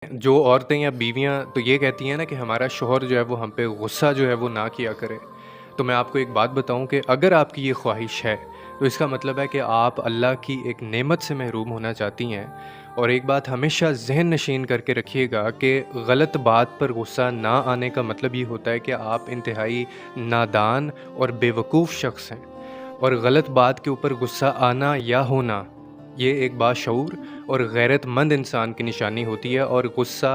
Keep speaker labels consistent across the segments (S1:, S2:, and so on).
S1: जो औरतें या बीवियाँ तो ये कहती हैं ना कि हमारा शौहर जो है वो हम पे गुस्सा जो है वो ना किया करे। तो मैं आपको एक बात बताऊँ कि अगर आपकी ये ख्वाहिश है, तो इसका मतलब है कि आप अल्लाह की एक नेमत से महरूम होना चाहती हैं। और एक बात हमेशा ज़हन नशीन करके रखिएगा कि गलत बात पर गुस्सा ना आने का मतलब ये होता है कि आप इंतहाई नादान और बेवकूफ़ शख्स हैं। और गलत बात के ऊपर गुस्सा आना या होना, ये एक बाशऊर और गैरतमंद इंसान की निशानी होती है। और गुस्सा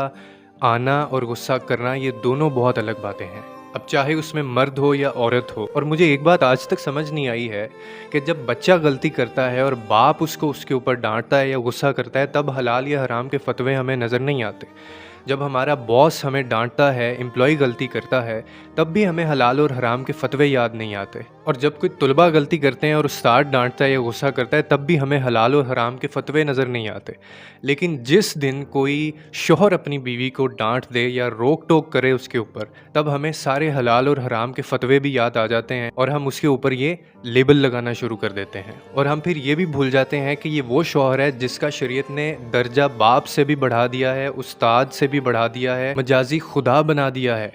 S1: आना और गुस्सा करना ये दोनों बहुत अलग बातें हैं। अब चाहे उसमें मर्द हो या औरत हो। और मुझे एक बात आज तक समझ नहीं आई है कि जब बच्चा गलती करता है और बाप उसको उसके ऊपर डांटता है या गुस्सा करता है, तब हलाल या हराम के फतवे हमें नज़र नहीं आते। जब हमारा बॉस हमें डांटता है, एम्प्लॉय गलती करता है, तब भी हमें हलाल और हराम के फतवे याद नहीं आते। और जब कोई तुलबा गलती करते हैं और उस्ताद डांटता है या गुस्सा करता है, तब भी हमें हलाल और हराम के फतवे नज़र नहीं आते। लेकिन जिस दिन कोई शौहर अपनी बीवी को डांट दे या रोक टोक करे उसके ऊपर, तब हमें सारे हलाल और हराम के फतवे भी याद आ जाते हैं और हम उसके ऊपर ये लेबल लगाना शुरू कर देते हैं। और हम फिर ये भी भूल जाते हैं कि ये वो शौहर है जिसका शरीयत ने दर्जा बाप से भी बढ़ा दिया है, उस्ताद से भी बढ़ा दिया है, मजाजी खुदा बना दिया है,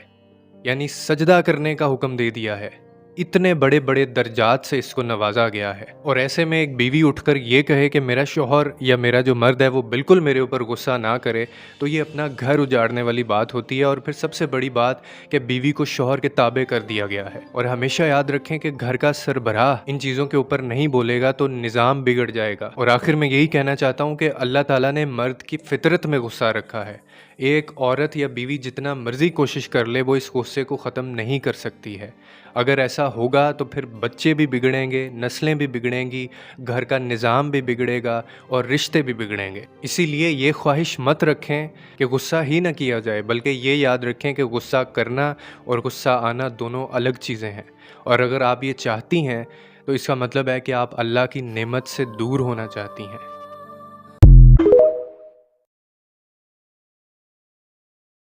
S1: यानी सजदा करने का हुक्म दे दिया है। इतने बड़े बड़े दर्जात से इसको नवाजा गया है। और ऐसे में एक बीवी उठकर ये कहे कि मेरा शौहर या मेरा जो मर्द है वो बिल्कुल मेरे ऊपर गुस्सा ना करे, तो ये अपना घर उजाड़ने वाली बात होती है। और फिर सबसे बड़ी बात कि बीवी को शौहर के ताबे कर दिया गया है। और हमेशा याद रखें कि घर का सरबराह इन चीज़ों के ऊपर नहीं बोलेगा तो निज़ाम बिगड़ जाएगा। और आखिर में यही कहना चाहता हूँ कि अल्लाह ताला ने मर्द की फितरत में गुस्सा रखा है। एक औरत या बीवी जितना मर्जी कोशिश कर ले, वो इस गुस्से को ख़त्म नहीं कर सकती है। अगर ऐसा होगा तो फिर बच्चे भी बिगड़ेंगे, नस्लें भी बिगड़ेंगी, घर का निज़ाम भी बिगड़ेगा और रिश्ते भी बिगड़ेंगे। इसीलिए ये ख्वाहिश मत रखें कि गुस्सा ही ना किया जाए, बल्कि ये याद रखें कि गुस्सा करना और गुस्सा आना दोनों अलग चीज़ें हैं। और अगर आप ये चाहती हैं, तो इसका मतलब है कि आप अल्लाह की नेमत से दूर होना चाहती हैं।